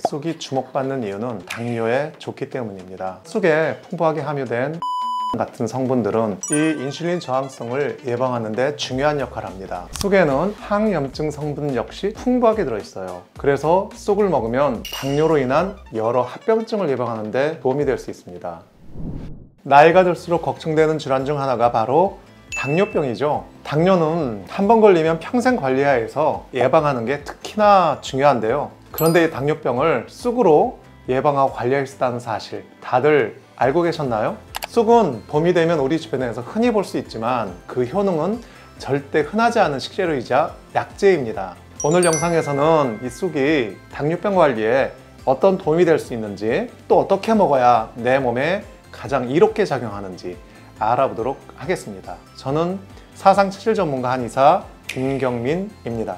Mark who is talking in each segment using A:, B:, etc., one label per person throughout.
A: 쑥이 주목받는 이유는 당뇨에 좋기 때문입니다. 쑥에 풍부하게 함유된 같은 성분들은 이 인슐린 저항성을 예방하는 데 중요한 역할을 합니다. 쑥에는 항염증 성분 역시 풍부하게 들어있어요. 그래서 쑥을 먹으면 당뇨로 인한 여러 합병증을 예방하는 데 도움이 될 수 있습니다. 나이가 들수록 걱정되는 질환 중 하나가 바로 당뇨병이죠. 당뇨는 한 번 걸리면 평생 관리해야 해서 예방하는 게 특히나 중요한데요. 그런데 이 당뇨병을 쑥으로 예방하고 관리할 수 있다는 사실 다들 알고 계셨나요? 쑥은 봄이 되면 우리 주변에서 흔히 볼 수 있지만 그 효능은 절대 흔하지 않은 식재료이자 약재입니다. 오늘 영상에서는 이 쑥이 당뇨병 관리에 어떤 도움이 될 수 있는지, 또 어떻게 먹어야 내 몸에 가장 이롭게 작용하는지 알아보도록 하겠습니다. 저는 사상체질 전문가 한의사 김경민입니다.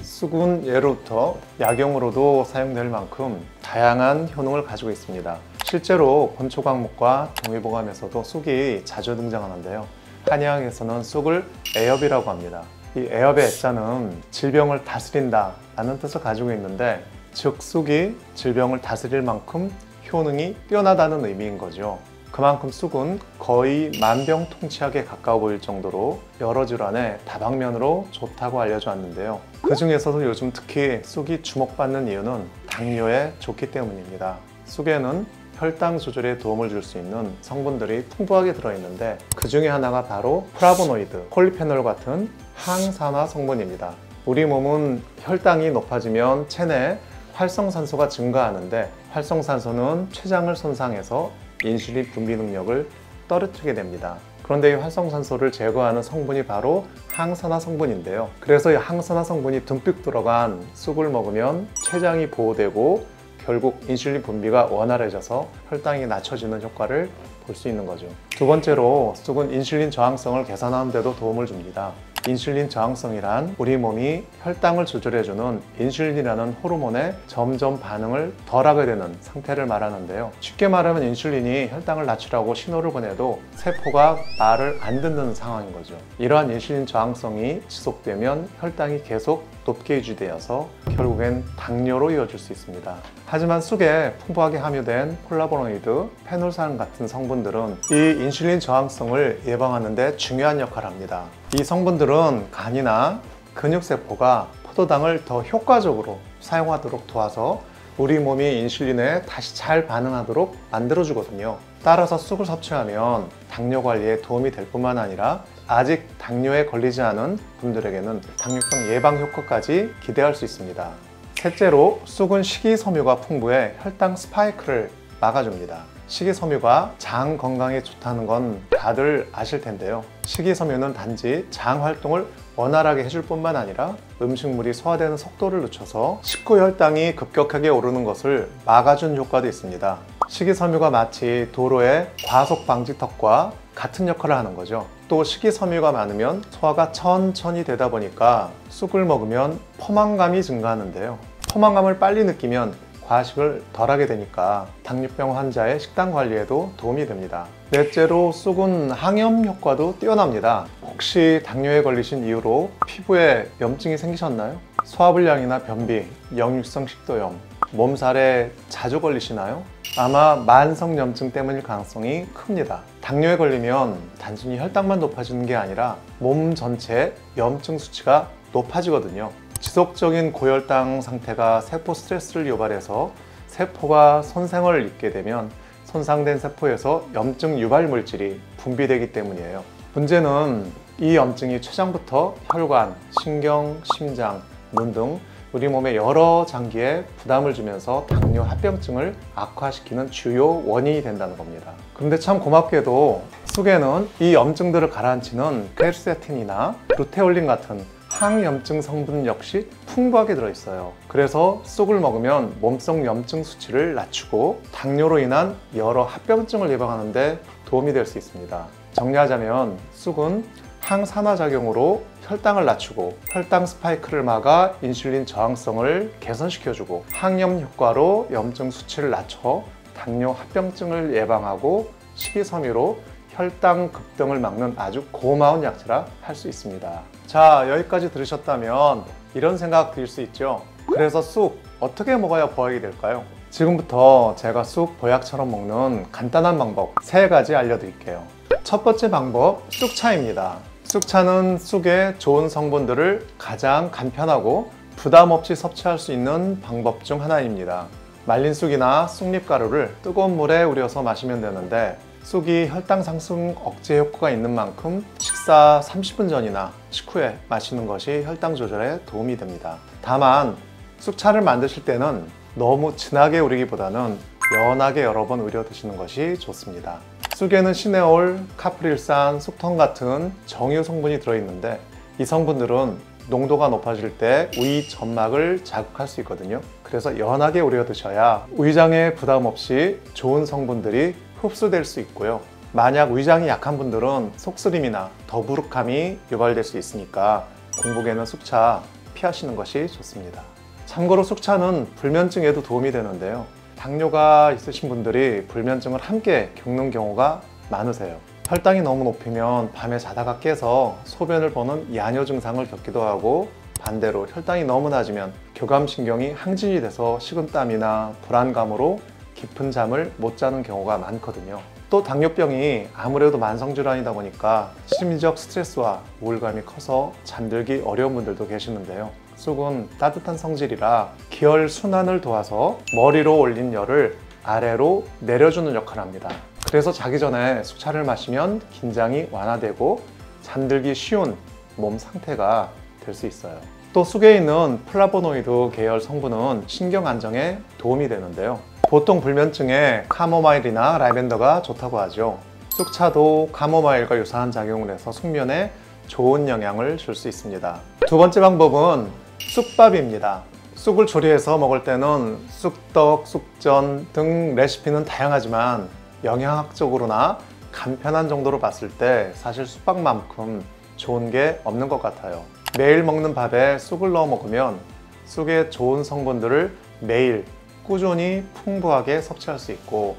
A: 쑥은 예로부터 약용으로도 사용될 만큼 다양한 효능을 가지고 있습니다. 실제로 본초광목과 동의보감에서도 쑥이 자주 등장하는데요. 한의학에서는 쑥을 애엽이라고 합니다. 이 애엽의 애자는 질병을 다스린다 라는 뜻을 가지고 있는데, 즉 쑥이 질병을 다스릴 만큼 효능이 뛰어나다는 의미인 거죠. 그만큼 쑥은 거의 만병통치약에 가까워 보일 정도로 여러 질환에 다방면으로 좋다고 알려져 왔는데요. 그 중에서도 요즘 특히 쑥이 주목받는 이유는 당뇨에 좋기 때문입니다. 쑥에는 혈당 조절에 도움을 줄 수 있는 성분들이 풍부하게 들어있는데, 그 중에 하나가 바로 플라보노이드, 폴리페놀 같은 항산화 성분입니다. 우리 몸은 혈당이 높아지면 체내 활성산소가 증가하는데, 활성산소는 췌장을 손상해서 인슐린 분비 능력을 떨어뜨리게 됩니다. 그런데 이 활성산소를 제거하는 성분이 바로 항산화 성분인데요. 그래서 이 항산화 성분이 듬뿍 들어간 쑥을 먹으면 췌장이 보호되고 결국 인슐린 분비가 원활해져서 혈당이 낮춰지는 효과를 볼 수 있는 거죠. 두 번째로 쑥은 인슐린 저항성을 개선하는 데도 도움을 줍니다. 인슐린 저항성이란 우리 몸이 혈당을 조절해주는 인슐린이라는 호르몬에 점점 반응을 덜하게 되는 상태를 말하는데요. 쉽게 말하면 인슐린이 혈당을 낮추라고 신호를 보내도 세포가 말을 안 듣는 상황인 거죠. 이러한 인슐린 저항성이 지속되면 혈당이 계속 높게 유지되어서 결국엔 당뇨로 이어질 수 있습니다. 하지만 쑥에 풍부하게 함유된 플라보노이드, 페놀산 같은 성분들은 이 인슐린 저항성을 예방하는 데 중요한 역할을 합니다. 이 성분들은 간이나 근육세포가 포도당을 더 효과적으로 사용하도록 도와서 우리 몸이 인슐린에 다시 잘 반응하도록 만들어주거든요. 따라서 쑥을 섭취하면 당뇨 관리에 도움이 될 뿐만 아니라 아직 당뇨에 걸리지 않은 분들에게는 당뇨병 예방 효과까지 기대할 수 있습니다. 셋째로 쑥은 식이섬유가 풍부해 혈당 스파이크를 막아줍니다. 식이섬유가 장 건강에 좋다는 건 다들 아실 텐데요. 식이섬유는 단지 장 활동을 원활하게 해줄 뿐만 아니라 음식물이 소화되는 속도를 늦춰서 식후 혈당이 급격하게 오르는 것을 막아준 효과도 있습니다. 식이섬유가 마치 도로의 과속 방지턱과 같은 역할을 하는 거죠. 또 식이섬유가 많으면 소화가 천천히 되다 보니까 쑥을 먹으면 포만감이 증가하는데요. 포만감을 빨리 느끼면 과식을 덜하게 되니까 당뇨병 환자의 식단 관리에도 도움이 됩니다. 넷째로 쑥은 항염 효과도 뛰어납니다. 혹시 당뇨에 걸리신 이후로 피부에 염증이 생기셨나요? 소화불량이나 변비, 역류성 식도염, 몸살에 자주 걸리시나요? 아마 만성염증 때문일 가능성이 큽니다. 당뇨에 걸리면 단순히 혈당만 높아지는 게 아니라 몸 전체 염증 수치가 높아지거든요. 지속적인 고혈당 상태가 세포 스트레스를 유발해서 세포가 손상을 입게 되면 손상된 세포에서 염증 유발 물질이 분비되기 때문이에요. 문제는 이 염증이 췌장부터 혈관, 신경, 심장, 눈 등 우리 몸의 여러 장기에 부담을 주면서 당뇨 합병증을 악화시키는 주요 원인이 된다는 겁니다. 그런데 참 고맙게도 쑥에는 이 염증들을 가라앉히는 퀘르세틴이나 루테올린 같은 항염증 성분 역시 풍부하게 들어있어요. 그래서 쑥을 먹으면 몸속 염증 수치를 낮추고 당뇨로 인한 여러 합병증을 예방하는 데 도움이 될 수 있습니다. 정리하자면 쑥은 항산화 작용으로 혈당을 낮추고 혈당 스파이크를 막아 인슐린 저항성을 개선시켜주고 항염 효과로 염증 수치를 낮춰 당뇨 합병증을 예방하고 식이섬유로 혈당 급등을 막는 아주 고마운 약재라 할 수 있습니다. 자, 여기까지 들으셨다면 이런 생각 들 수 있죠. 그래서 쑥 어떻게 먹어야 보약이 될까요? 지금부터 제가 쑥 보약처럼 먹는 간단한 방법 3가지 알려드릴게요. 첫 번째 방법, 쑥차입니다. 쑥차는 쑥의 좋은 성분들을 가장 간편하고 부담 없이 섭취할 수 있는 방법 중 하나입니다. 말린 쑥이나 쑥잎가루를 뜨거운 물에 우려서 마시면 되는데, 쑥이 혈당 상승 억제 효과가 있는 만큼 식사 30분 전이나 식후에 마시는 것이 혈당 조절에 도움이 됩니다. 다만 쑥차를 만드실 때는 너무 진하게 우리기보다는 연하게 여러 번 우려 드시는 것이 좋습니다. 쑥에는 시네올, 카프릴산, 쑥턴 같은 정유 성분이 들어있는데, 이 성분들은 농도가 높아질 때 위 점막을 자극할 수 있거든요. 그래서 연하게 우려 드셔야 위장에 부담 없이 좋은 성분들이 흡수될 수 있고요. 만약 위장이 약한 분들은 속쓰림이나 더부룩함이 유발될 수 있으니까 공복에는 쑥차 피하시는 것이 좋습니다. 참고로 쑥차는 불면증에도 도움이 되는데요. 당뇨가 있으신 분들이 불면증을 함께 겪는 경우가 많으세요. 혈당이 너무 높으면 밤에 자다가 깨서 소변을 보는 야뇨 증상을 겪기도 하고, 반대로 혈당이 너무 낮으면 교감신경이 항진이 돼서 식은땀이나 불안감으로 깊은 잠을 못 자는 경우가 많거든요. 또 당뇨병이 아무래도 만성질환이다 보니까 심리적 스트레스와 우울감이 커서 잠들기 어려운 분들도 계시는데요. 쑥은 따뜻한 성질이라 기혈 순환을 도와서 머리로 올린 열을 아래로 내려주는 역할을 합니다. 그래서 자기 전에 쑥차를 마시면 긴장이 완화되고 잠들기 쉬운 몸 상태가 될 수 있어요. 또 쑥에 있는 플라보노이드 계열 성분은 신경 안정에 도움이 되는데요. 보통 불면증에 카모마일이나 라벤더가 좋다고 하죠. 쑥차도 카모마일과 유사한 작용을 해서 숙면에 좋은 영향을 줄 수 있습니다. 두 번째 방법은 쑥밥입니다. 쑥을 조리해서 먹을 때는 쑥떡, 쑥전 등 레시피는 다양하지만 영양학적으로나 간편한 정도로 봤을 때 사실 쑥밥만큼 좋은 게 없는 것 같아요. 매일 먹는 밥에 쑥을 넣어 먹으면 쑥의 좋은 성분들을 매일 꾸준히 풍부하게 섭취할 수 있고,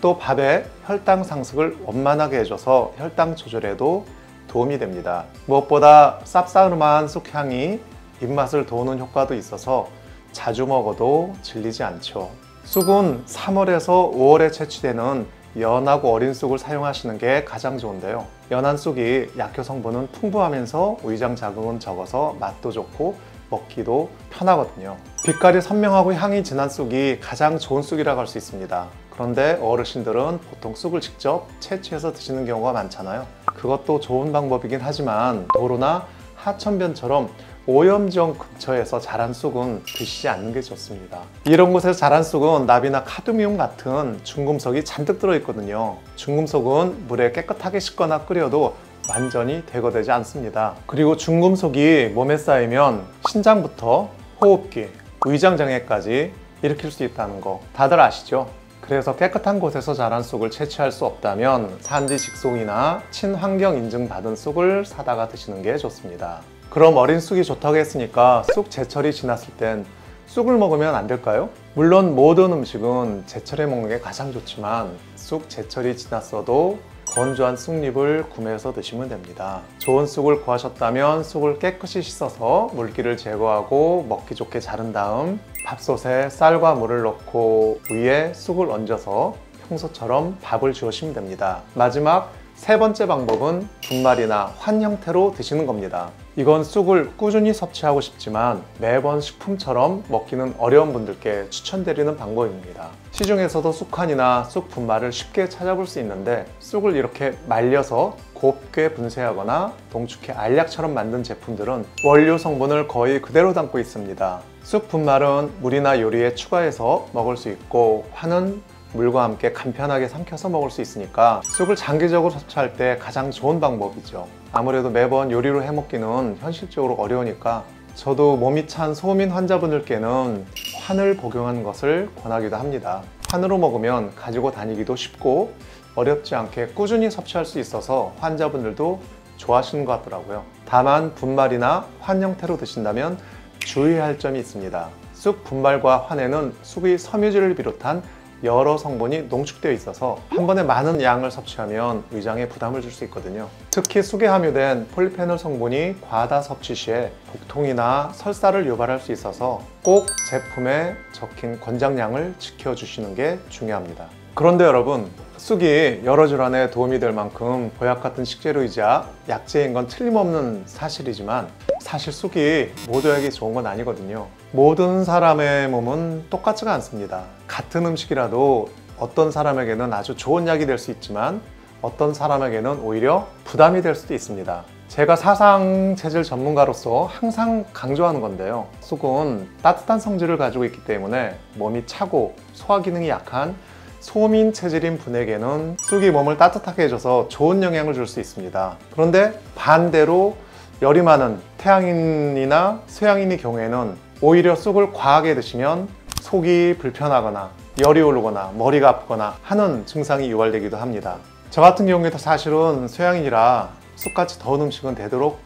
A: 또 밥에 혈당 상승을 원만하게 해줘서 혈당 조절에도 도움이 됩니다. 무엇보다 쌉싸름한 쑥향이 입맛을 돋우는 효과도 있어서 자주 먹어도 질리지 않죠. 쑥은 3월에서 5월에 채취되는 연하고 어린 쑥을 사용하시는 게 가장 좋은데요. 연한 쑥이 약효 성분은 풍부하면서 위장 자극은 적어서 맛도 좋고 먹기도 편하거든요. 빛깔이 선명하고 향이 진한 쑥이 가장 좋은 쑥이라고 할 수 있습니다. 그런데 어르신들은 보통 쑥을 직접 채취해서 드시는 경우가 많잖아요. 그것도 좋은 방법이긴 하지만 도로나 하천변처럼 오염지역 근처에서 자란 쑥은 드시지 않는 게 좋습니다. 이런 곳에서 자란 쑥은 납이나 카드뮴 같은 중금속이 잔뜩 들어있거든요. 중금속은 물에 깨끗하게 씻거나 끓여도 완전히 제거되지 않습니다. 그리고 중금속이 몸에 쌓이면 신장부터 호흡기, 위장장애까지 일으킬 수 있다는 거 다들 아시죠? 그래서 깨끗한 곳에서 자란 쑥을 채취할 수 없다면 산지 직송이나 친환경 인증받은 쑥을 사다가 드시는 게 좋습니다. 그럼 어린 쑥이 좋다고 했으니까 쑥 제철이 지났을 땐 쑥을 먹으면 안 될까요? 물론 모든 음식은 제철에 먹는 게 가장 좋지만 쑥 제철이 지났어도 건조한 쑥잎을 구매해서 드시면 됩니다. 좋은 쑥을 구하셨다면 쑥을 깨끗이 씻어서 물기를 제거하고 먹기 좋게 자른 다음 밥솥에 쌀과 물을 넣고 위에 쑥을 얹어서 평소처럼 밥을 주시면 됩니다. 마지막 3번째 방법은 분말이나 환 형태로 드시는 겁니다. 이건 쑥을 꾸준히 섭취하고 싶지만 매번 식품처럼 먹기는 어려운 분들께 추천드리는 방법입니다. 시중에서도 쑥환이나 쑥 분말을 쉽게 찾아볼 수 있는데, 쑥을 이렇게 말려서 곱게 분쇄하거나 동축해 알약처럼 만든 제품들은 원료 성분을 거의 그대로 담고 있습니다. 쑥 분말은 물이나 요리에 추가해서 먹을 수 있고, 환은 물과 함께 간편하게 삼켜서 먹을 수 있으니까 쑥을 장기적으로 섭취할 때 가장 좋은 방법이죠. 아무래도 매번 요리로 해먹기는 현실적으로 어려우니까 저도 몸이 찬 소민 환자분들께는 환을 복용하는 것을 권하기도 합니다. 환으로 먹으면 가지고 다니기도 쉽고 어렵지 않게 꾸준히 섭취할 수 있어서 환자분들도 좋아하시는 것 같더라고요. 다만 분말이나 환 형태로 드신다면 주의할 점이 있습니다. 쑥 분말과 환에는 쑥의 섬유질을 비롯한 여러 성분이 농축되어 있어서 한 번에 많은 양을 섭취하면 위장에 부담을 줄 수 있거든요. 특히 쑥에 함유된 폴리페놀 성분이 과다 섭취 시에 복통이나 설사를 유발할 수 있어서 꼭 제품에 적힌 권장량을 지켜주시는 게 중요합니다. 그런데 여러분, 쑥이 여러 질환에 도움이 될 만큼 보약 같은 식재료이자 약재인 건 틀림없는 사실이지만 사실 쑥이 모두에게 좋은 건 아니거든요. 모든 사람의 몸은 똑같지가 않습니다. 같은 음식이라도 어떤 사람에게는 아주 좋은 약이 될 수 있지만 어떤 사람에게는 오히려 부담이 될 수도 있습니다. 제가 사상체질 전문가로서 항상 강조하는 건데요. 쑥은 따뜻한 성질을 가지고 있기 때문에 몸이 차고 소화 기능이 약한 소민 체질인 분에게는 쑥이 몸을 따뜻하게 해줘서 좋은 영향을 줄 수 있습니다. 그런데 반대로 열이 많은 태양인이나 서양인의 경우에는 오히려 쑥을 과하게 드시면 속이 불편하거나 열이 오르거나 머리가 아프거나 하는 증상이 유발되기도 합니다. 저 같은 경우에도 사실은 서양인이라 쑥같이 더운 음식은 되도록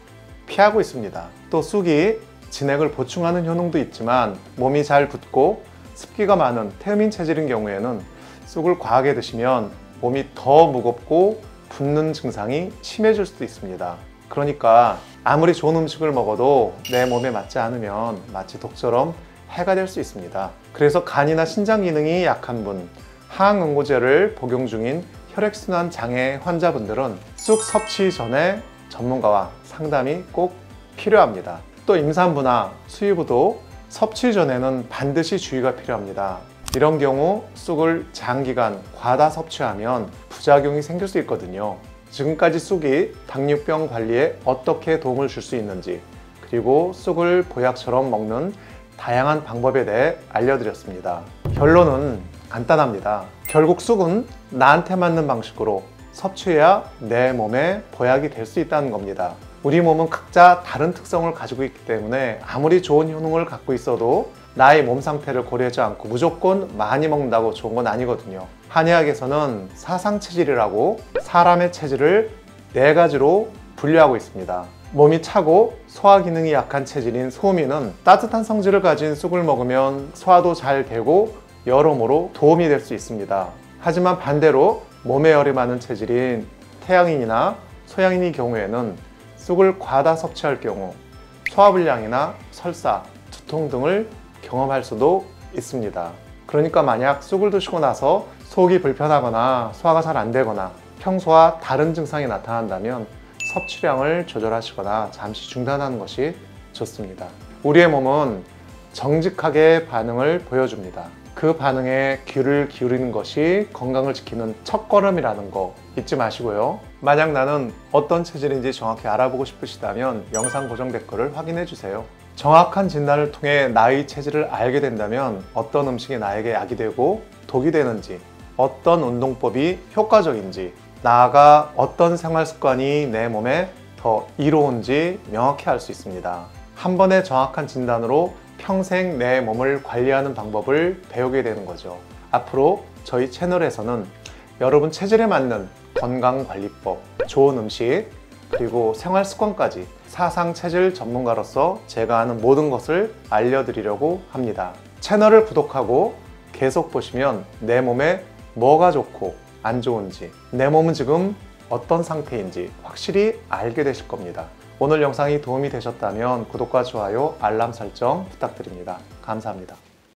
A: 피하고 있습니다. 또 쑥이 진액을 보충하는 효능도 있지만 몸이 잘 붓고 습기가 많은 태음인 체질인 경우에는 쑥을 과하게 드시면 몸이 더 무겁고 붓는 증상이 심해질 수도 있습니다. 그러니까 아무리 좋은 음식을 먹어도 내 몸에 맞지 않으면 마치 독처럼 해가 될 수 있습니다. 그래서 간이나 신장 기능이 약한 분, 항응고제를 복용 중인 혈액순환 장애 환자분들은 쑥 섭취 전에 전문가와 상담이 꼭 필요합니다. 또 임산부나 수유부도 섭취 전에는 반드시 주의가 필요합니다. 이런 경우 쑥을 장기간 과다 섭취하면 부작용이 생길 수 있거든요. 지금까지 쑥이 당뇨병 관리에 어떻게 도움을 줄 수 있는지, 그리고 쑥을 보약처럼 먹는 다양한 방법에 대해 알려드렸습니다. 결론은 간단합니다. 결국 쑥은 나한테 맞는 방식으로 섭취해야 내 몸에 보약이 될 수 있다는 겁니다. 우리 몸은 각자 다른 특성을 가지고 있기 때문에 아무리 좋은 효능을 갖고 있어도 나의 몸 상태를 고려하지 않고 무조건 많이 먹는다고 좋은 건 아니거든요. 한의학에서는 사상체질이라고 사람의 체질을 4가지로 분류하고 있습니다. 몸이 차고 소화 기능이 약한 체질인 소민은 따뜻한 성질을 가진 쑥을 먹으면 소화도 잘 되고 여러모로 도움이 될 수 있습니다. 하지만 반대로 몸에 열이 많은 체질인 태양인이나 소양인의 경우에는 쑥을 과다 섭취할 경우 소화불량이나 설사, 두통 등을 경험할 수도 있습니다. 그러니까 만약 쑥을 드시고 나서 속이 불편하거나 소화가 잘 안 되거나 평소와 다른 증상이 나타난다면 섭취량을 조절하시거나 잠시 중단하는 것이 좋습니다. 우리의 몸은 정직하게 반응을 보여줍니다. 그 반응에 귀를 기울이는 것이 건강을 지키는 첫걸음이라는 거 잊지 마시고요. 만약 나는 어떤 체질인지 정확히 알아보고 싶으시다면 영상 고정 댓글을 확인해 주세요. 정확한 진단을 통해 나의 체질을 알게 된다면 어떤 음식이 나에게 약이 되고 독이 되는지, 어떤 운동법이 효과적인지, 나아가 어떤 생활 습관이 내 몸에 더 이로운지 명확히 알 수 있습니다. 한 번의 정확한 진단으로 평생 내 몸을 관리하는 방법을 배우게 되는 거죠. 앞으로 저희 채널에서는 여러분 체질에 맞는 건강관리법, 좋은 음식, 그리고 생활 습관까지 사상체질 전문가로서 제가 아는 모든 것을 알려드리려고 합니다. 채널을 구독하고 계속 보시면 내 몸에 뭐가 좋고 안 좋은지, 내 몸은 지금 어떤 상태인지 확실히 알게 되실 겁니다. 오늘 영상이 도움이 되셨다면 구독과 좋아요, 알람 설정 부탁드립니다. 감사합니다.